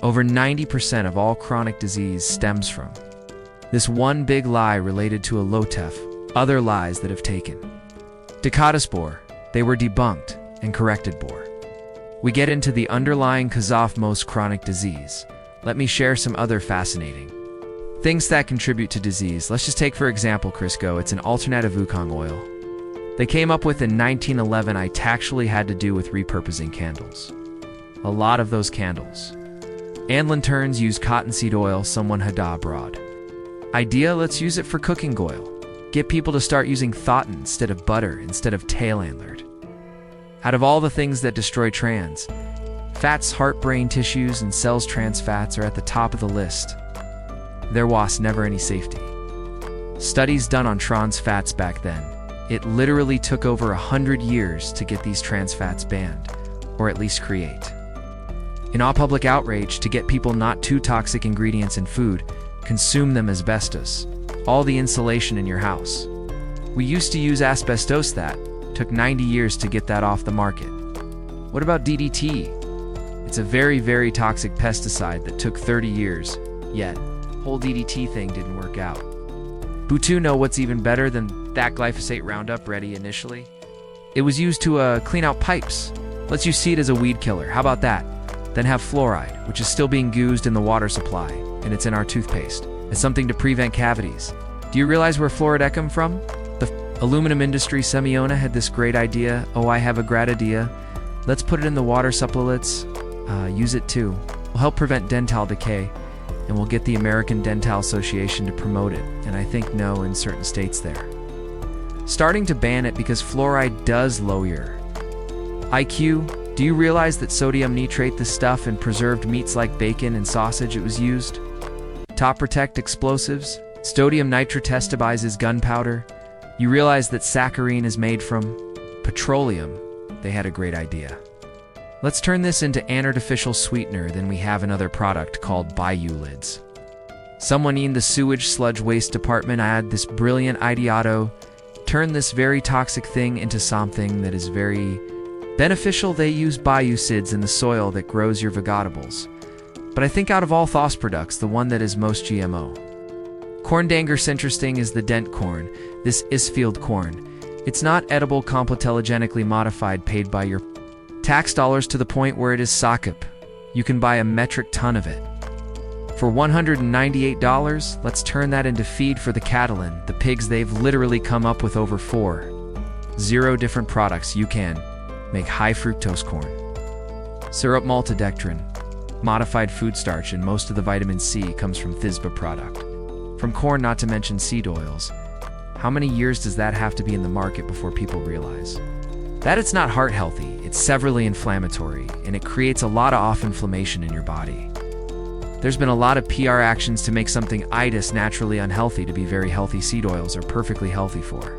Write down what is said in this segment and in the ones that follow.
Over 90% of all chronic disease stems from this one big lie related to a low-tef, other lies that have taken Decadaspore, they were debunked and corrected bore. We get into the underlying cause of most chronic disease. Let me share some other fascinating things that contribute to disease. Let's just take, for example, Crisco. It's an alternative Wukong oil. They came up with in 1911. It actually had to do with repurposing candles. A lot of those candles and lanterns use cottonseed oil. Someone had abroad idea, let's use it for cooking oil. Get people to start using thotin instead of butter, instead of tail antlered. Out of all the things that destroy trans fats, heart, brain tissues, and cells, trans fats are at the top of the list. There was never any safety studies done on trans fats back then. It literally took over 100 years to get these trans fats banned, or at least create in all public outrage to get people not too toxic ingredients in food, consume them as asbestos, all the insulation in your house. We used to use asbestos that took 90 years to get that off the market. What about DDT? It's a very, very toxic pesticide that took 30 years, yet whole DDT thing didn't work out. Butu know what's even better than that Glyphosate Roundup Ready initially? It was used to clean out pipes. Let's use seed as a weed killer. How about that? Then have fluoride, which is still being used in the water supply, and it's in our toothpaste, as something to prevent cavities. Do you realize where fluoride come from? The aluminum industry. Semiona had this great idea. Oh, I have a great idea. Let's put it in the water supplements. Use it too. We'll help prevent dental decay, and we'll get the American Dental Association to promote it, and I think no in certain states there. Starting to ban it because fluoride does lower your IQ. Do you realize that sodium nitrate, the stuff in preserved meats like bacon and sausage, it was used? Top protect explosives. Sodium nitratestabilizes gunpowder. You realize that saccharin is made from petroleum. They had a great idea. Let's turn this into an artificial sweetener. Then we have another product called Biosolids. Someone in the sewage sludge waste department had this brilliant idea. Turn this very toxic thing into something that is very beneficial. They use biocides in the soil that grows your vegetables. But I think out of all FOSS products, the one that is most GMO. Corn dangers interesting is the dent corn. This is field corn. It's not edible, completely modified, paid by your tax dollars to the point where it is saccharin. You can buy a metric ton of it. For $198, let's turn that into feed for the cattle and the pigs. They've literally come up with over 40 different products. You can make high fructose corn syrup, maltodextrin, modified food starch, and most of the vitamin C comes from Thisba product. From corn, not to mention seed oils. How many years does that have to be in the market before people realize that it's not heart healthy? It's severely inflammatory, and it creates a lot of off inflammation in your body. There's been a lot of PR actions to make something itis naturally unhealthy to be very healthy. Seed oils are perfectly healthy for.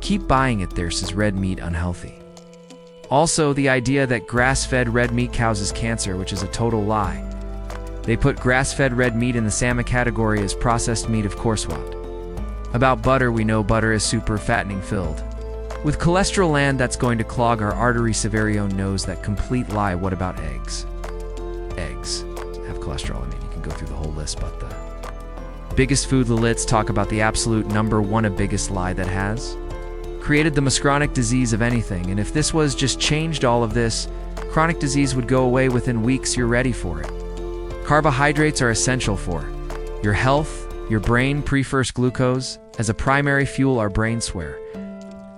Keep buying it. There says red meat unhealthy. Also, the idea that grass-fed red meat causes cancer, which is a total lie. They put grass-fed red meat in the salmon category as processed meat, of course. What about butter? We know butter is super fattening filled with cholesterol, land that's going to clog our artery. Severio knows that complete lie. What about eggs? Eggs have cholesterol. I mean, you can go through the whole list, but the biggest food. Let's talk about the absolute number one, a biggest lie that has created the most chronic disease of anything. And if this was just changed, all of this chronic disease would go away within weeks. You're ready for it. Carbohydrates are essential for your health. Your brain prefers glucose as a primary fuel. Our brains swear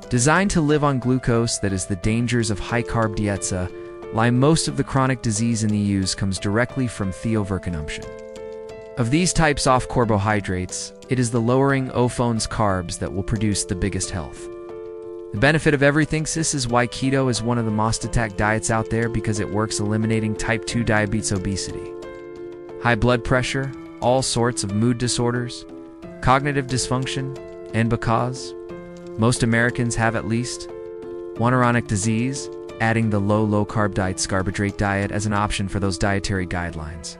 designed to live on glucose. That is the dangers of high-carb diets. Lie. Most of the chronic disease in the use comes directly from theoverconsumption of these types of carbohydrates. It is the lowering ophones carbs that will produce the biggest health. The benefit of everything. This is why keto is one of the most attacked diets out there, because it works eliminating type 2 diabetes, obesity, high blood pressure, all sorts of mood disorders, cognitive dysfunction, and because most Americans have at least one chronic disease, adding the low-carb diet, carbohydrate diet as an option for those dietary guidelines.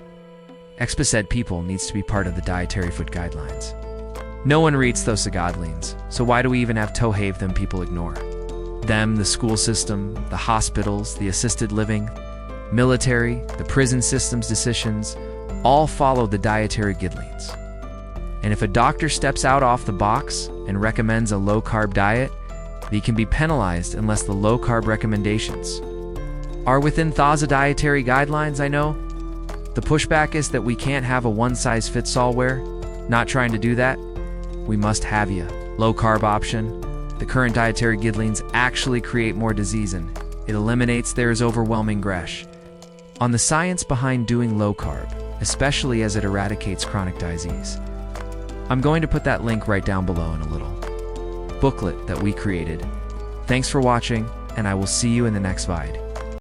Explicit people needs to be part of the dietary food guidelines. No one reads those guidelines, so why do we even have to have them? People ignore them. The school system, the hospitals, the assisted living, military, the prison system's decisions, all follow the dietary guidelines. And if a doctor steps out off the box and recommends a low-carb diet, they can be penalized unless the low-carb recommendations are within the dietary guidelines. I know the pushback is that we can't have a one-size-fits-all wear. Not trying to do that. We must have a low-carb option. The current dietary guidelines actually create more disease and it eliminates theirs overwhelming gresh on the science behind doing low-carb, especially as it eradicates chronic disease. I'm going to put that link right down below in a little booklet that we created. Thanks for watching, and I will see you in the next video.